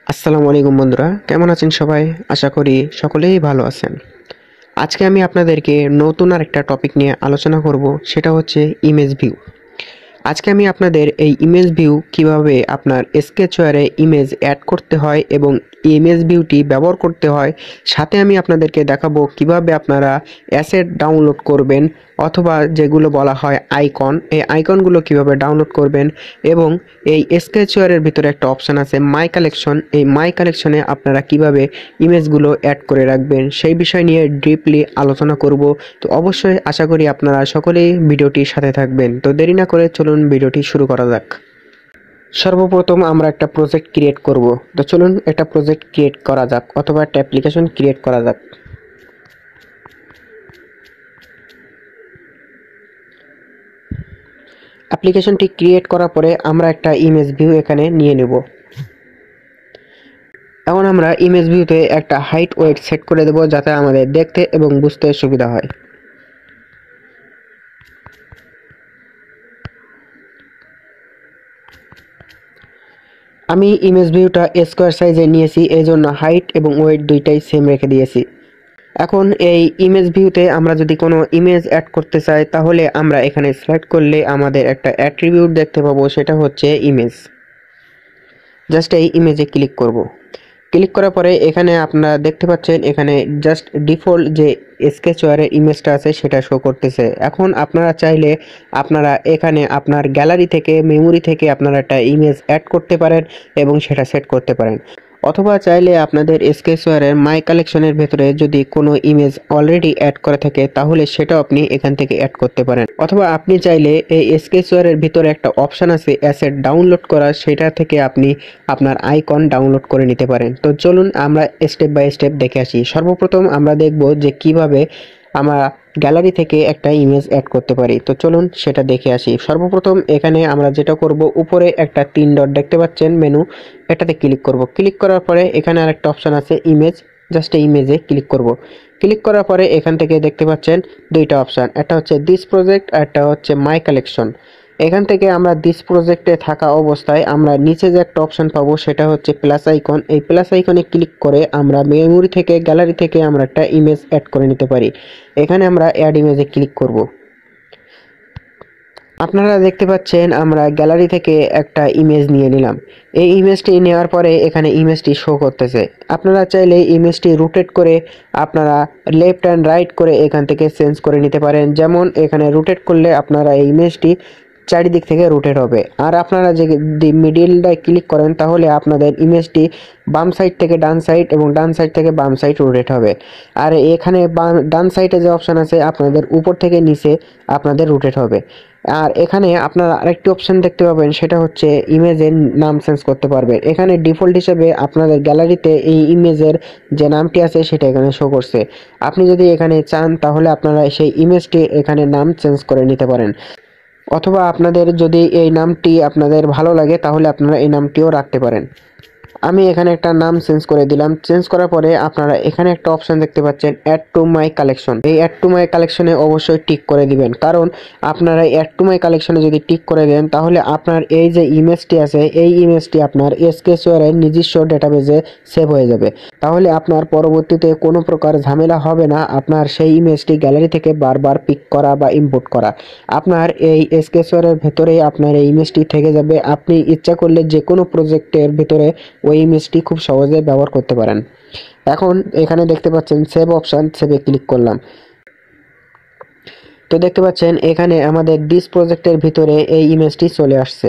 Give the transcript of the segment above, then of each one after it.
আসসালামু আলাইকুম বন্ধুরা, কেমন আছেন সবাই? আশা করি সকলেই ভালো আছেন। আজকে আমি আপনাদেরকে নতুন আরেকটা টপিক নিয়ে আলোচনা করব, সেটা হচ্ছে ইমেজ ভিউ। আজকে আমি আপনাদের এই ইমেজ ভিউ কিভাবে আপনার স্কেচওয়্যারে ইমেজ অ্যাড করতে হয় এবং ইমেজ ভিউটি ব্যবহার করতে হয়, সাথে আমি আপনাদেরকে দেখাবো কিভাবে আপনারা অ্যাসেট ডাউনলোড করবেন অথবা যেগুলো বলা হয় আইকন, এই আইকনগুলো কিভাবে ডাউনলোড করবেন এবং এই স্কেচওয়্যারের ভিতরে একটা অপশান আছে মাই কালেকশন, এই মাই কালেকশনে আপনারা কিভাবে ইমেজগুলো অ্যাড করে রাখবেন সেই বিষয় নিয়ে ডিপলি আলোচনা করব। তো অবশ্যই আশা করি আপনারা সকলেই ভিডিওটির সাথে থাকবেন। তো দেরি না করে চলুন ভিডিওটি শুরু করা যাক। সর্বপ্রথম আমরা একটা প্রজেক্ট ক্রিয়েট করব। তো চলুন একটা প্রজেক্ট ক্রিয়েট করা যাক অথবা একটা অ্যাপ্লিকেশন ক্রিয়েট করা যাক। অ্যাপ্লিকেশনটি ক্রিয়েট করার পরে আমরা একটা ইমেজ ভিউ এখানে নিয়ে নেব। এখন আমরা ইমেজ ভিউতে একটা হাইট ওয়েট সেট করে দেব যাতে আমাদের দেখতে এবং বুঝতে সুবিধা হয়। আমি ইমেজ ভিউটা স্কোয়ার সাইজে নিয়েছি, এই জন্য হাইট এবং ওয়েট দুইটাই সেম রেখে দিয়েছি। এখন এই ইমেজ ভিউতে আমরা যদি কোনো ইমেজ অ্যাড করতে চাই তাহলে আমরা এখানে সিলেক্ট করলে আমাদের একটা অ্যাট্রিবিউট দেখতে পাবো, সেটা হচ্ছে ইমেজ। জাস্ট এই ইমেজে ক্লিক করব। ক্লিক করার পরে এখানে আপনারা দেখতে পাচ্ছেন এখানে জাস্ট ডিফল্ট যে স্কেচওয়্যারের ইমেজটা আছে সেটা শো করতেছে। এখন আপনারা চাইলে আপনারা এখানে আপনার গ্যালারি থেকে মেমোরি থেকে আপনারা একটা ইমেজ অ্যাড করতে পারেন এবং সেটা সেট করতে পারেন, অথবা চাইলে আপনাদের স্কেচওয়্যারের মাই কালেকশনের ভেতরে যদি কোনো ইমেজ অলরেডি অ্যাড করা থাকে তাহলে সেটাও আপনি এখান থেকে অ্যাড করতে পারেন, অথবা আপনি চাইলে এই স্কেচওয়্যারের ভিতরে একটা অপশান আছে অ্যাসেট ডাউনলোড করা, সেটা থেকে আপনি আপনার আইকন ডাউনলোড করে নিতে পারেন। তো চলুন আমরা স্টেপ বাই স্টেপ দেখে আসি। সর্বপ্রথম আমরা দেখব যে কিভাবে আমরা গ্যালারি থেকে একটা ইমেজ অ্যাড করতে পারি। তো চলুন সেটা দেখে আসি। সর্বপ্রথম এখানে আমরা যেটা করব, উপরে একটা 3 ডট দেখতে পাচ্ছেন মেনু, এটাতে ক্লিক করব। ক্লিক করার পরে এখানে আরেকটা অপশান আছে ইমেজ, জাস্ট ইমেজে ক্লিক করব। ক্লিক করার পরে এখান থেকে দেখতে পাচ্ছেন দুইটা অপশান, একটা হচ্ছে দিস প্রজেক্ট আর একটা হচ্ছে মাই কালেকশন। এখান থেকে আমরা দিস প্রজেক্টে থাকা অবস্থায় আমরা নিচে যে একটা অপশন পাবো সেটা হচ্ছে প্লাস আইকন। এই প্লাস আইকনে ক্লিক করে আমরা মেমোরি থেকে গ্যালারি থেকে আমরা একটা ইমেজ অ্যাড করে নিতে পারি। এখানে আমরা অ্যাড ইমেজে ক্লিক করব। আপনারা দেখতে পাচ্ছেন আমরা গ্যালারি থেকে একটা ইমেজ নিয়ে নিলাম। এই ইমেজটি নেওয়ার পরে এখানে ইমেজটি শো করতেছে। আপনারা চাইলে ইমেজটি রোটেট করে আপনারা লেফট অ্যান্ড রাইট করে এখান থেকে চেঞ্জ করে নিতে পারেন। যেমন এখানে রোটেট করলে আপনারা এই ইমেজটি চারিদিক থেকে রোটেট হবে, আর আপনারা যদি মিডিলটায় ক্লিক করেন তাহলে আপনাদের ইমেজটি বাম সাইড থেকে ডান সাইড এবং ডান সাইড থেকে বাম সাইড রোটেট হবে। আর এখানে ডান সাইডে যে অপশান আছে আপনাদের উপর থেকে নিচে আপনাদের রোটেট হবে। আর এখানে আপনারা আরেকটি অপশন দেখতে পাবেন, সেটা হচ্ছে ইমেজের নাম চেঞ্জ করতে পারবেন। এখানে ডিফল্ট হিসেবে আপনাদের গ্যালারিতে এই ইমেজের যে নামটি আছে সেটা এখানে শো করছে। আপনি যদি এখানে চান তাহলে আপনারা সেই ইমেজটি এখানে নাম চেঞ্জ করে নিতে পারেন, অথবা আপনাদের যদি এই নামটি আপনাদের ভালো লাগে তাহলে আপনারা এই নামটিও রাখতে পারেন। আমি এখানে একটা নাম চেঞ্জ করে দিলাম। চেঞ্জ করার পরে আপনারা এখানে একটা অপশন দেখতে পাচ্ছেন অ্যাড টু মাই কালেকশন। এই অ্যাড টু মাই কালেকশনে অবশ্যই টিক করে দিবেন, কারণ আপনারা অ্যাড টু মাই কালেকশনে যদি টিক করে দেন তাহলে আপনার এই যে ইমেজটি আছে এই ইমেজটি আপনার স্কেচওয়্যারের নিজস্ব ডেটাবেজে সেভ হয়ে যাবে। তাহলে আপনার পরবর্তীতে কোনো প্রকার ঝামেলা হবে না আপনার সেই ইমেজটি গ্যালারি থেকে বারবার পিক করা বা ইম্পোর্ট করা। আপনার এই স্কেচওয়্যারের ভেতরেই আপনার এই ইমেজটি থেকে যাবে। আপনি ইচ্ছা করলে যে কোনো প্রজেক্টের ভিতরে ওই ইমেজটি খুব সহজে ব্যবহার করতে পারেন। এখন এখানে দেখতে পাচ্ছেন সেভ অপশান, সেভে ক্লিক করলাম। তো দেখতে পাচ্ছেন এখানে আমাদের দিস প্রজেক্টের ভিতরে এই ইমেজটি চলে আসছে।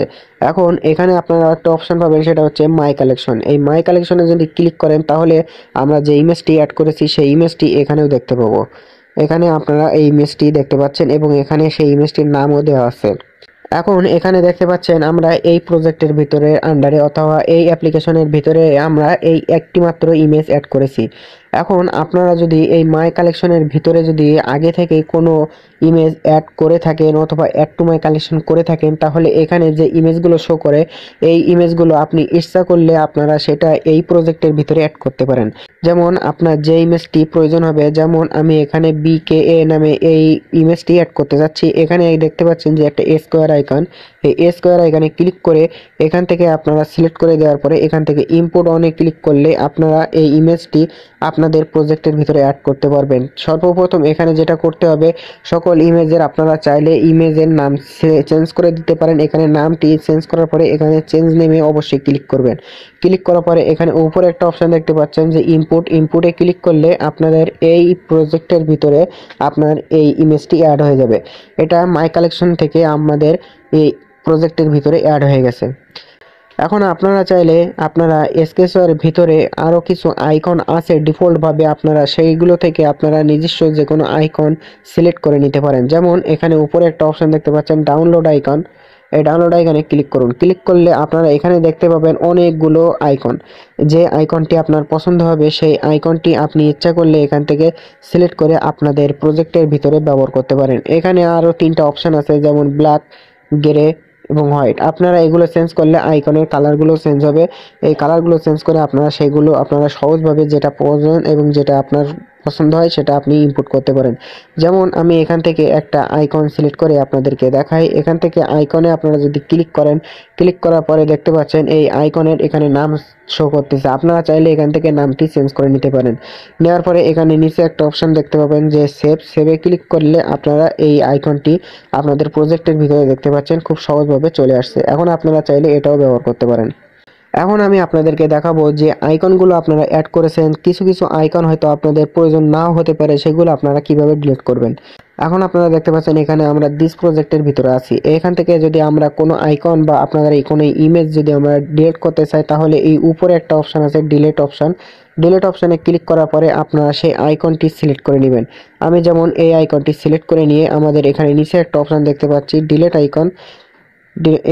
এখন এখানে আপনারা একটা অপশন পাবেন, সেটা হচ্ছে মাই কালেকশন। এই মাই কালেকশনে যদি ক্লিক করেন তাহলে আমরা যে ইমেজটি অ্যাড করেছি সেই ইমেজটি এখানেও দেখতে পাবো। এখানে আপনারা এই ইমেজটি দেখতে পাচ্ছেন এবং এখানে সেই ইমেজটির নামও দেওয়া আছে। এখন এখানে দেখতে পাচ্ছেন আমরা এই প্রজেক্টের ভিতরে আন্ডারে অথবা এই অ্যাপ্লিকেশনের ভিতরে আমরা এই একটি মাত্র ইমেজ অ্যাড করেছি। এখন আপনারা যদি এই মাই কালেকশনের ভিতরে যদি আগে থেকে কোনো ইমেজ অ্যাড করে থাকেন অথবা অ্যাড টু মাই কালেকশন করে থাকেন তাহলে এখানে যে ইমেজগুলো শো করে এই ইমেজগুলো আপনি ইচ্ছা করলে আপনারা সেটা এই প্রজেক্টের ভিতরে অ্যাড করতে পারেন। যেমন আপনার যে ইমেজটি প্রয়োজন হবে, যেমন আমি এখানে BKA নামে এই ইমেজটি অ্যাড করতে যাচ্ছি। এখানে দেখতে পাচ্ছেন যে একটা স্কোয়ার আইকন, এই স্কোয়ার আইকনে ক্লিক করে এখান থেকে আপনারা সিলেক্ট করে দেওয়ার পরে এখান থেকে ইম্পোর্ট অনে ক্লিক করলে আপনারা এই ইমেজটি আপনাদের প্রজেক্টের ভিতরে অ্যাড করতে পারবেন। সর্বপ্রথম এখানে যেটা করতে হবে, সকল ইমেজের আপনারা চাইলে ইমেজের নাম চেঞ্জ করে দিতে পারেন। এখানে নামটি চেঞ্জ করার পরে এখানে চেঞ্জ নেমে অবশ্যই ক্লিক করবেন। ক্লিক করার পরে এখানে উপরে একটা অপশন দেখতে পাচ্ছেন যে ইনপুটে ক্লিক করলে আপনাদের এই প্রজেক্টের ভিতরে আপনার এই ইমেজটি অ্যাড হয়ে যাবে। এটা মাই কালেকশন থেকে আমাদের এই প্রজেক্টের ভিতরে অ্যাড হয়ে গেছে। এখন আপনারা চাইলে আপনারা স্কেচের ভিতরে আরও কিছু আইকন আছে ডিফল্টভাবে, আপনারা সেইগুলো থেকে আপনারা নিজস্ব যে কোনো আইকন সিলেক্ট করে নিতে পারেন। যেমন এখানে উপরে একটা অপশন দেখতে পাচ্ছেন ডাউনলোড আইকন, এই ডাউনলোড আইকনে ক্লিক করুন। ক্লিক করলে আপনারা এখানে দেখতে পাবেন অনেকগুলো আইকন। যে আইকনটি আপনার পছন্দ হবে সেই আইকনটি আপনি ইচ্ছা করলে এখান থেকে সিলেক্ট করে আপনাদের প্রজেক্টের ভিতরে ব্যবহার করতে পারেন। এখানে আরও 3টা অপশন আছে, যেমন ব্ল্যাক, গ্রে এবং হোয়াইট। আপনারা এগুলো চেঞ্জ করলে আইকনের কালারগুলো চেঞ্জ হবে। এই কালারগুলো চেঞ্জ করে আপনারা সেগুলো আপনারা সহজভাবে যেটা প্রয়োজন এবং যেটা আপনার পছন্দ হয় সেটা আপনি ইনপুট করতে পারেন। যেমন আমি এখান থেকে একটা আইকন সিলেক্ট করে আপনাদেরকে দেখাই। এখান থেকে আইকনে আপনারা যদি ক্লিক করেন, ক্লিক করার পরে দেখতে পাচ্ছেন এই আইকনের এখানে নাম শো করতেছে। আপনারা চাইলে এখান থেকে নামটি চেঞ্জ করে নিতে পারেন। নেওয়ার পরে এখানে নিচে একটা অপশন দেখতে পাবেন যে সেভে ক্লিক করলে আপনারা এই আইকনটি আপনাদের প্রজেক্টের ভিতরে দেখতে পাচ্ছেন, খুব সহজভাবে চলে আসছে। এখন আপনারা চাইলে এটাও ব্যবহার করতে পারেন। এখন আমি আপনাদেরকে দেখাবো যে আইকনগুলো আপনারা অ্যাড করেছেন, কিছু কিছু আইকন হয়তো আপনাদের প্রয়োজন নাও হতে পারে, সেগুলো আপনারা কিভাবে ডিলিট করবেন। এখন আপনারা দেখতে পাচ্ছেন এখানে আমরা দিস প্রজেক্টের ভিতরে আছি। এখান থেকে যদি আমরা কোনো আইকন বা আপনাদের এই কোনো ইমেজ যদি আমরা ডিলিট করতে চাই, তাহলে এই উপরে একটা অপশন আছে ডিলিট অপশন। ডিলিট অপশনে ক্লিক করার পরে আপনারা সেই আইকনটি সিলেক্ট করে নেবেন। আমি যেমন এই আইকনটি সিলেক্ট করে নিয়ে আমাদের এখানে নিচে একটা অপশন দেখতে পাচ্ছি ডিলিট আইকন,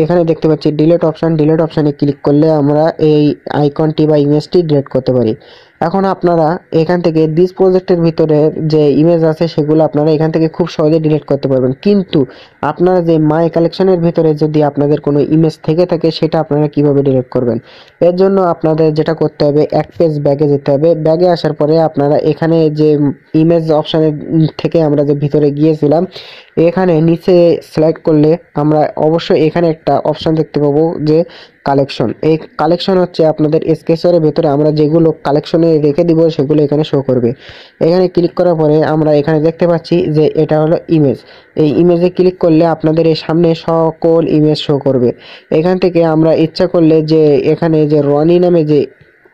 এখানে দেখতে পাচ্ছি ডিলিট অপশন। ডিলিট অপশনে ক্লিক করলে আমরা এই আইকনটি বা ইমেজটি ডিলিট করতে পারি। এখন আপনারা এখান থেকে দিস প্রজেক্টের ভিতরে যে ইমেজ আছে সেগুলো আপনারা এখান থেকে খুব সহজে ডিলিট করতে পারবেন। কিন্তু আপনারা যে মাই কালেকশনের ভিতরে যদি আপনাদের কোনো ইমেজ থেকে থাকে সেটা আপনারা কিভাবে ডিলিট করবেন, এর জন্য আপনাদের যেটা করতে হবে, এক পেজ ব্যাগে যেতে হবে। ব্যাগে আসার পরে আপনারা এখানে যে ইমেজ অপশনের থেকে আমরা যে ভিতরে গিয়েছিলাম, এখানে নিচে স্লাইড করলে আমরা অবশ্যই এখানে একটা অপশন দেখতে পাবো যে কালেকশন। এই কালেকশন হচ্ছে আপনাদের স্কেচারের ভেতরে আমরা যেগুলো কালেকশনে রেখে দিব সেগুলো এখানে শো করবে। এখানে ক্লিক করার পরে আমরা এখানে দেখতে পাচ্ছি যে এটা হলো ইমেজ। এই ইমেজে ক্লিক করলে আপনাদের এই সামনে সকল ইমেজ শো করবে। এখান থেকে আমরা ইচ্ছা করলে যে এখানে যে রনি নামে যে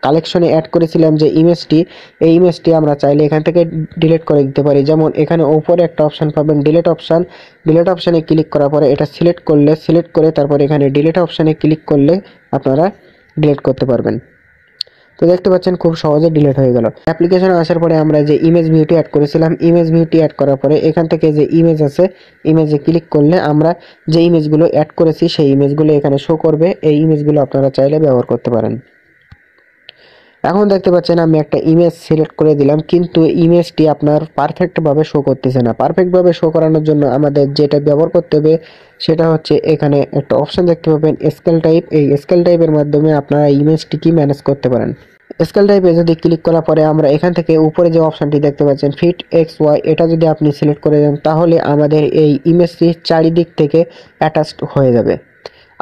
কালেকশনে অ্যাড করেছিলাম যে ইমেজটি, এই ইমেজটি আমরা চাইলে এখান থেকে ডিলিট করে দিতে পারি। যেমন এখানে উপরে একটা অপশন পাবেন ডিলিট অপশন। ডিলিট অপশনে ক্লিক করার পরে এটা সিলেক্ট করে তারপর এখানে ডিলিট অপশনে ক্লিক করলে আপনারা ডিলিট করতে পারবেন। তো দেখতে পাচ্ছেন খুব সহজে ডিলিট হয়ে গেল। অ্যাপ্লিকেশনে আসার পরে আমরা যে ইমেজ ভিউটি অ্যাড করেছিলাম, ইমেজ ভিউটি অ্যাড করার পরে এখান থেকে যে ইমেজ আছে, ইমেজে ক্লিক করলে আমরা যে ইমেজগুলো অ্যাড করেছি সেই ইমেজগুলো এখানে শো করবে। এই ইমেজগুলো আপনারা চাইলে ব্যবহার করতে পারেন। এখন দেখতে পাচ্ছেন আমি একটা ইমেজ সিলেক্ট করে দিলাম, কিন্তু ইমেজটি আপনার পারফেক্টভাবে শো করতেছে না। পারফেক্টভাবে শো করানোর জন্য আমাদের যেটা ব্যবহার করতে হবে সেটা হচ্ছে এখানে একটা অপশন দেখতে পাবেন স্কেল টাইপ। এই স্কেল টাইপের মাধ্যমে আপনারা ইমেজটিকে ম্যানেজ করতে পারেন। স্কেল টাইপে যদি ক্লিক করার পরে আমরা এখান থেকে উপরে যে অপশনটি দেখতে পাচ্ছেন ফিট এক্স ওয়াই, এটা যদি আপনি সিলেক্ট করে দেন তাহলে আমাদের এই ইমেজটি চারিদিক থেকে অ্যাটাচড হয়ে যাবে।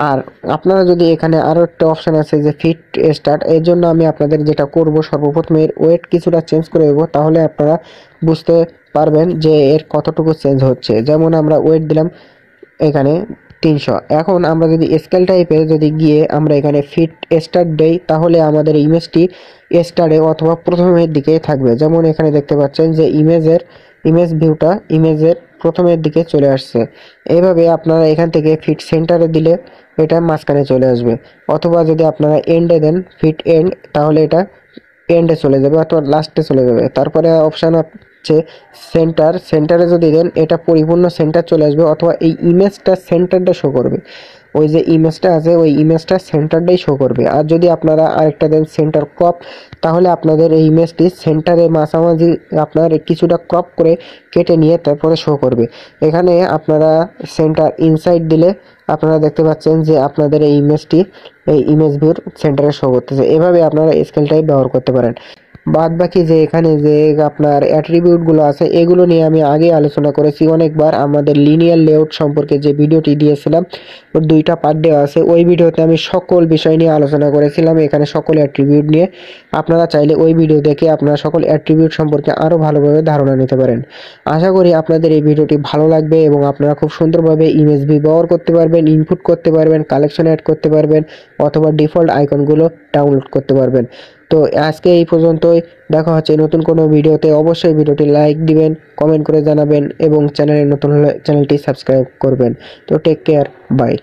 আর আপনারা যদি এখানে আরও একটা অপশান আছে যে ফিট স্টার্ট, এর জন্য আমি আপনাদের যেটা করব সর্বপ্রথম এর ওয়েট কিছুটা চেঞ্জ করে দেবো, তাহলে আপনারা বুঝতে পারবেন যে এর কতটুকু চেঞ্জ হচ্ছে। যেমন আমরা ওয়েট দিলাম এখানে 300। এখন আমরা যদি স্কেল টাইপে যদি গিয়ে আমরা এখানে ফিট স্টার্ট দেই তাহলে আমাদের ইমেজটি স্টারে অথবা প্রথমের দিকে থাকবে। যেমন এখানে দেখতে পাচ্ছেন যে ইমেজ ভিউটা ইমেজের প্রথমের দিকে চলে আসছে। এইভাবে আপনারা এখান থেকে ফিট সেন্টারে দিলে এটা মাঝখানে চলে আসবে, অথবা যদি আপনারা এন্ডে দেন ফিট এন্ড তাহলে এটা এন্ডে চলে যাবে অথবা লাস্টে চলে যাবে। তারপরে অপশান হচ্ছে সেন্টারে যদি দেন এটা পরিপূর্ণ সেন্টার চলে আসবে, অথবা এই ইমেজটা সেন্টারটা শো করবে। ওই যে ইমেজটা আছে ওই ইমেজটা সেন্টারটাই শো করবে। আর যদি আপনারা আরেকটা দেন সেন্টার ক্রপ, তাহলে আপনাদের এই ইমেজটি সেন্টারে মাঝামাঝি আপনার কিছুটা ক্রপ করে কেটে নিয়ে তারপরে শো করবে। এখানে আপনারা সেন্টার ইনসাইড দিলে আপনারা দেখতে পাচ্ছেন যে আপনাদের এই ইমেজটি এই ইমেজ ভিউর সেন্টারে শো করতেছে। এভাবে আপনারা স্কেল টাইপ ব্যবহার করতে পারেন। বাদ বাকি যে এখানে যে আপনার অ্যাট্রিবিউটগুলো আছে এগুলো নিয়ে আমি আগে আলোচনা করেছি অনেকবার। আমাদের লিনিয়ার লেআউট সম্পর্কে যে ভিডিওটি দিয়েছিলাম ওর 2টা পার্ট দেওয়া আছে, ওই ভিডিওতে আমি সকল বিষয় নিয়ে আলোচনা করেছিলাম, এখানে সকল অ্যাট্রিবিউট নিয়ে। আপনারা চাইলে ওই ভিডিও দেখে আপনারা সকল অ্যাট্রিবিউট সম্পর্কে আরও ভালোভাবে ধারণা নিতে পারেন। আশা করি আপনাদের এই ভিডিওটি ভালো লাগবে এবং আপনারা খুব সুন্দরভাবে ইমেজ ব্যবহার করতে পারবেন, ইনপুট করতে পারবেন, কালেকশন অ্যাড করতে পারবেন অথবা ডিফল্ট আইকনগুলো ডাউনলোড করতে পারবেন। তো আজকে এই পর্যন্তই, দেখা হচ্ছে নতুন কোনো ভিডিওতে। অবশ্যই ভিডিওটি লাইক দিবেন, কমেন্ট করে জানাবেন এবং চ্যানেলে নতুন হলে চ্যানেলটি সাবস্ক্রাইব করবেন। তো টেক কেয়ার, বাই।